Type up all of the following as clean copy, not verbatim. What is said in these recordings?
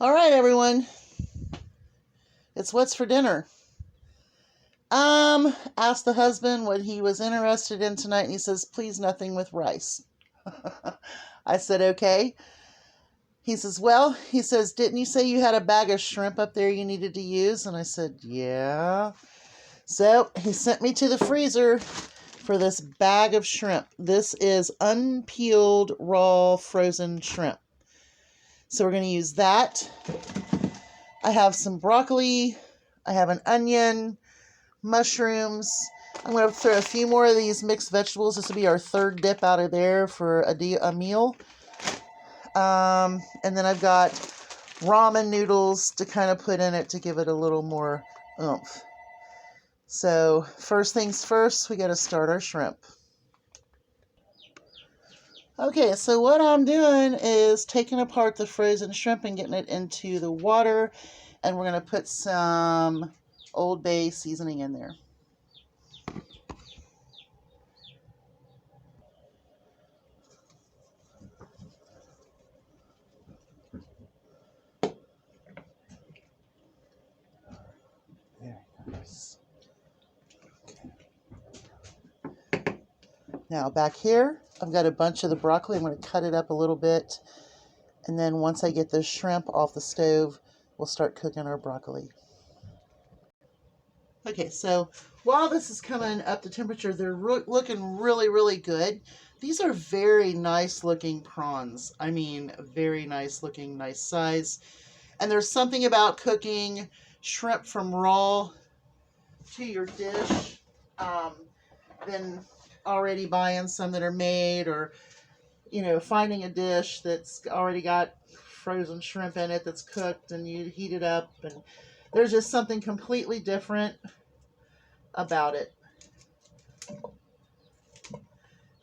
All right, everyone. It's what's for dinner. Asked the husband what he was interested in tonight, and he says, please nothing with rice. I said, okay. He says, didn't you say you had a bag of shrimp up there you needed to use? And I said, yeah. So he sent me to the freezer for this bag of shrimp. This is unpeeled, raw, frozen shrimp. So we're going to use that. I have some broccoli. I have an onion, mushrooms. I'm going to throw a few more of these mixed vegetables. This will be our third dip out of there for a meal. And then I've got ramen noodles to kind of put in it to give it a little more oomph. So first things first, we got to start our shrimp. Okay, so what I'm doing is taking apart the frozen shrimp and getting it into the water, and we're going to put some Old Bay seasoning in there. Nice. Okay. Now back here, I've got a bunch of the broccoli. I'm going to cut it up a little bit, and then once I get the shrimp off the stove, we'll start cooking our broccoli. Okay, so while this is coming up to temperature, they're looking really, really good. These are very nice looking prawns. I mean, very nice looking, nice size. And there's something about cooking shrimp from raw to your dish than already buying some that are made, or, you know, finding a dish that's already got frozen shrimp in it that's cooked and you heat it up, and there's just something completely different about it. So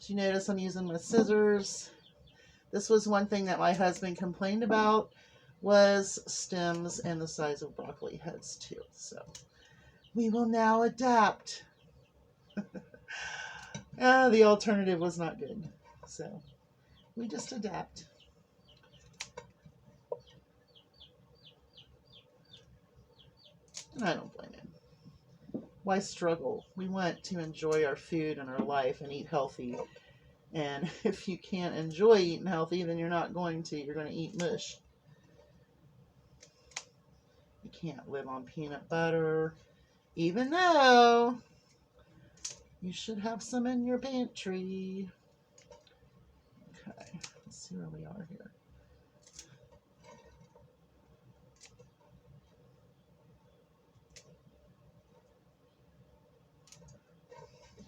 you notice I'm using my scissors. This was one thing that my husband complained about, was stems and the size of broccoli heads too. So we will now adapt. The alternative was not good, so we just adapt. And I don't blame him. Why struggle? We want to enjoy our food and our life and eat healthy. And if you can't enjoy eating healthy, then you're not going to. You're going to eat mush. You can't live on peanut butter, even though you should have some in your pantry. Okay, let's see where we are here.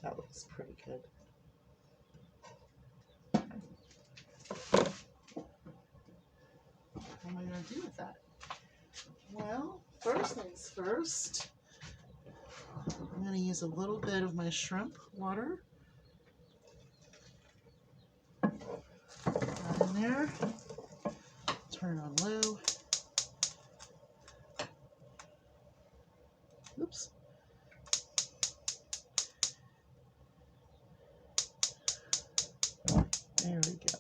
That looks pretty good. What am I going to do with that? Well, first things first, I'm going to use a little bit of my shrimp water. That in there. Turn on low. Oops. There we go.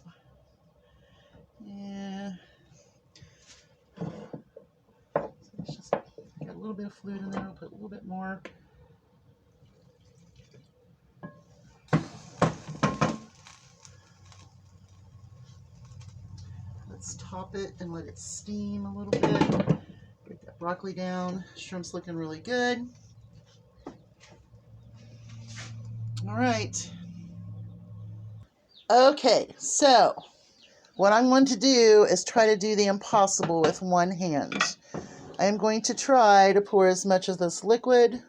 Yeah. So it's just got a little bit of fluid in there. I'll put a little bit more. Let's top it and let it steam a little bit. Get that broccoli down. Shrimp's looking really good. All right. Okay, so what I'm going to do is try to do the impossible with one hand. I am going to try to pour as much of this liquid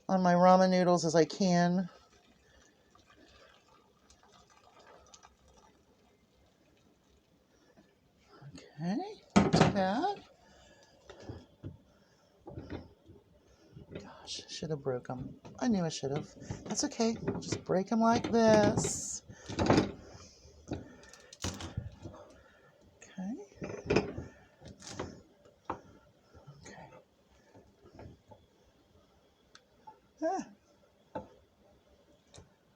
on my ramen noodles as I can. Okay, not too bad. Gosh, should have broke them. I knew I should have. That's okay. Just break them like this. Okay. Okay. Ah.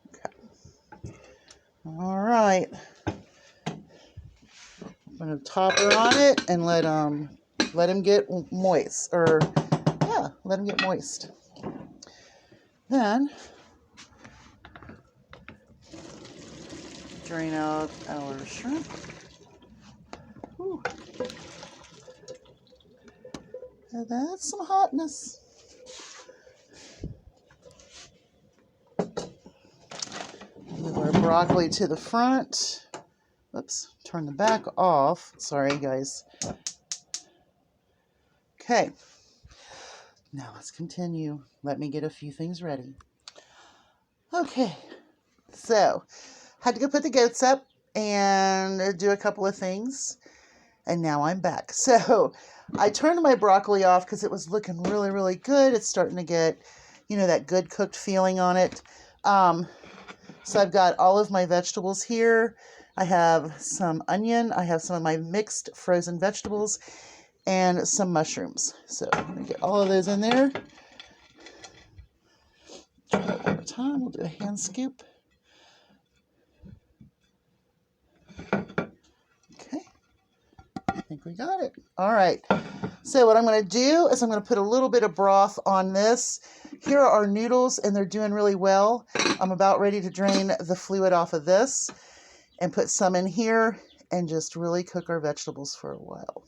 Okay. All right. I'm going to top her on it and let Let them get moist, or yeah, let them get moist. Then drain out our shrimp. Whew. And that's some hotness. Move our broccoli to the front. Oops, turn the back off. Sorry, guys. Okay. Now let's continue. Let me get a few things ready. Okay. So, had to go put the goats up and do a couple of things. And now I'm back. So, I turned my broccoli off because it was looking really, really good. It's starting to get, that good cooked feeling on it. So I've got all of my vegetables here. I have some onion. I have some of my mixed frozen vegetables and some mushrooms. So I'm going to get all of those in there. Try it one more time. We'll do a hand scoop. Okay. I think we got it. All right. So what I'm going to do is I'm going to put a little bit of broth on this. Here are our noodles, and they're doing really well. I'm about ready to drain the fluid off of this and put some in here and just really cook our vegetables for a while.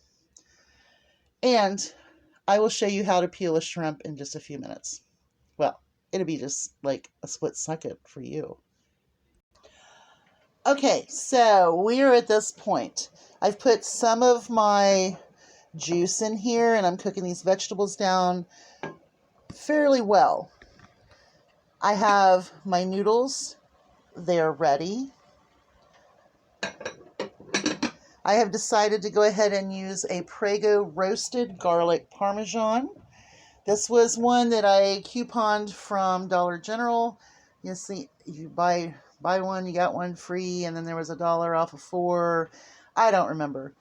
And I will show you how to peel a shrimp in just a few minutes. Well, it'll be just like a split second for you. Okay, so we're at this point. I've put some of my juice in here, and I'm cooking these vegetables down fairly well. I have my noodles. They're ready. I have decided to go ahead and use a Prego roasted garlic parmesan. This was one that I couponed from Dollar General. You see, you buy one, you got one free, and then there was $1 off of 4. I don't remember.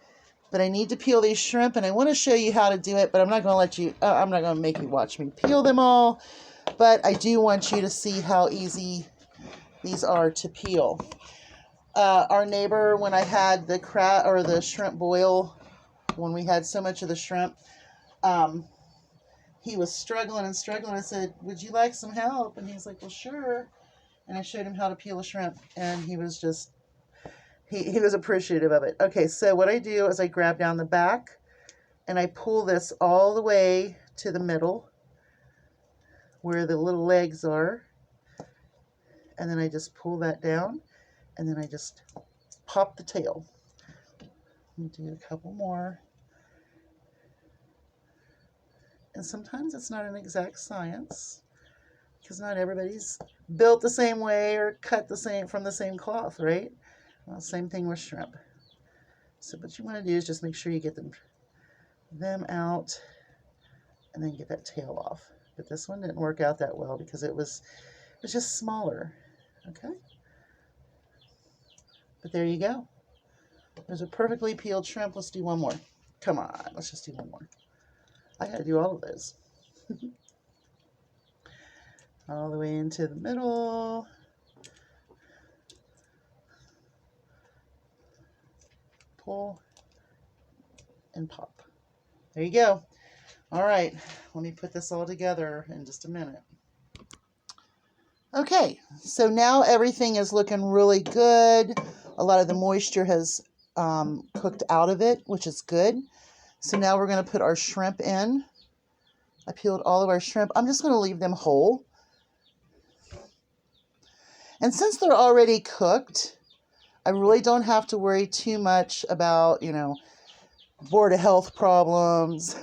But I need to peel these shrimp, and I want to show you how to do it, but I'm not going to make you watch me peel them all, but I do want you to see how easy these are to peel. Our neighbor, when I had the shrimp boil, when we had so much of the shrimp, he was struggling and struggling. I said, "Would you like some help?" And he's like, "Well, sure." And I showed him how to peel a shrimp, and he was just, he was appreciative of it. Okay, so what I do is I grab down the back, and I pull this all the way to the middle, where the little legs are, and then I just pull that down, and then I just pop the tail. Let me do a couple more. And sometimes it's not an exact science, because not everybody's built the same way or cut from the same cloth, right? Well, same thing with shrimp. So what you want to do is just make sure you get them out, and then get that tail off. But this one didn't work out that well because it was just smaller. Okay? But there you go. There's a perfectly peeled shrimp. Let's do one more. Come on, let's just do one more. I gotta do all of those. All the way into the middle. Pull and pop. There you go. All right, let me put this all together in just a minute. Okay, so now everything is looking really good. A lot of the moisture has cooked out of it, which is good. So now we're going to put our shrimp in. I peeled all of our shrimp. I'm just going to leave them whole. And since they're already cooked, I really don't have to worry too much about, Board of Health problems,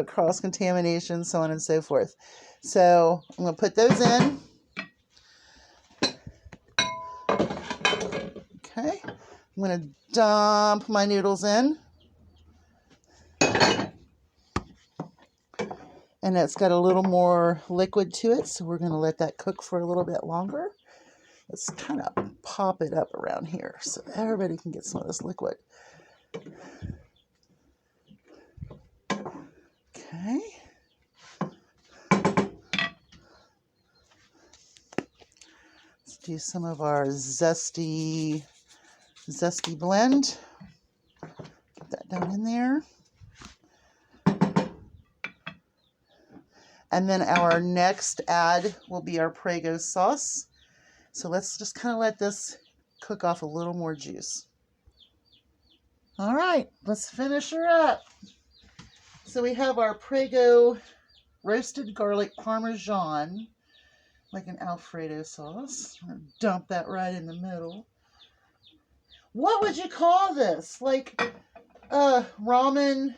cross-contamination, so on and so forth. So I'm going to put those in. Okay. I'm going to dump my noodles in. And it's got a little more liquid to it, so we're going to let that cook for a little bit longer. Let's kind of pop it up around here so everybody can get some of this liquid. Okay. Let's do some of our zesty blend. Put that down in there. And then our next add will be our Prego sauce. So let's just kind of let this cook off a little more juice. All right, let's finish her up. So we have our Prego roasted garlic parmesan, like an Alfredo sauce. I'm gonna dump that right in the middle. What would you call this? Like ramen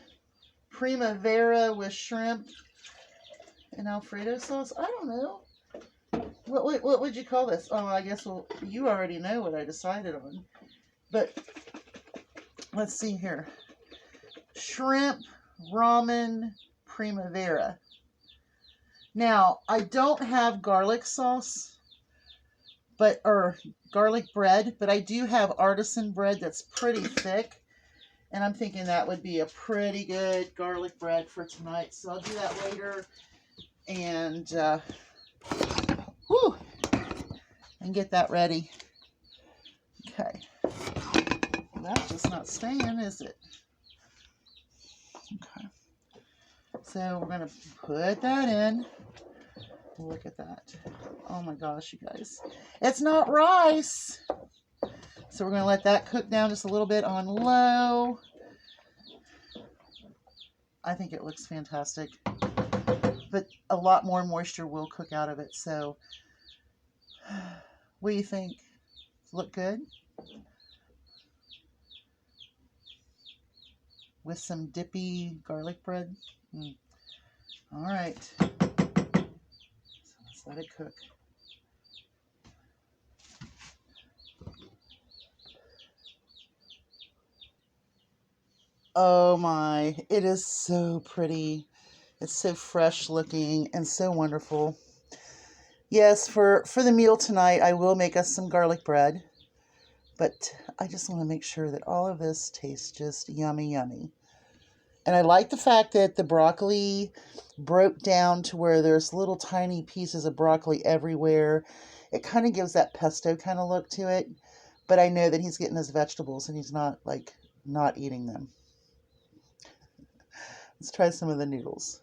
primavera with shrimp and Alfredo sauce? I don't know. What would you call this? Oh, I guess you already know what I decided on. But let's see here. Shrimp ramen primavera. Now, I don't have garlic sauce, or garlic bread, but I do have artisan bread that's pretty thick. And I'm thinking that would be a pretty good garlic bread for tonight. So I'll do that later and get that ready. Okay. That's just not staying, is it? Okay. So we're going to put that in. Look at that. Oh my gosh, you guys. It's not rice. So we're going to let that cook down just a little bit on low. I think it looks fantastic. But a lot more moisture will cook out of it. So what do you think? Look good? With some dippy garlic bread? All right. So let's let it cook. Oh my, it is so pretty. It's so fresh looking and so wonderful. Yes, for the meal tonight, I will make us some garlic bread. But I just want to make sure that all of this tastes just yummy, yummy. And I like the fact that the broccoli broke down to where there's little tiny pieces of broccoli everywhere. It kind of gives that pesto kind of look to it. But I know that he's getting his vegetables and he's not eating them. Let's try some of the noodles.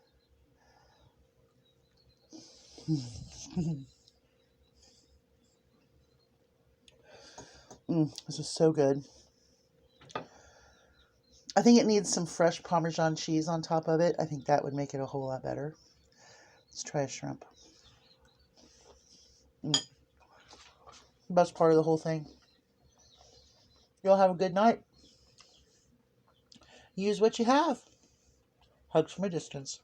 This is so good. I think it needs some fresh Parmesan cheese on top of it. I think that would make it a whole lot better. Let's try a shrimp. Best part of the whole thing. Y'all have a good night. Use what you have. Hugs from a distance.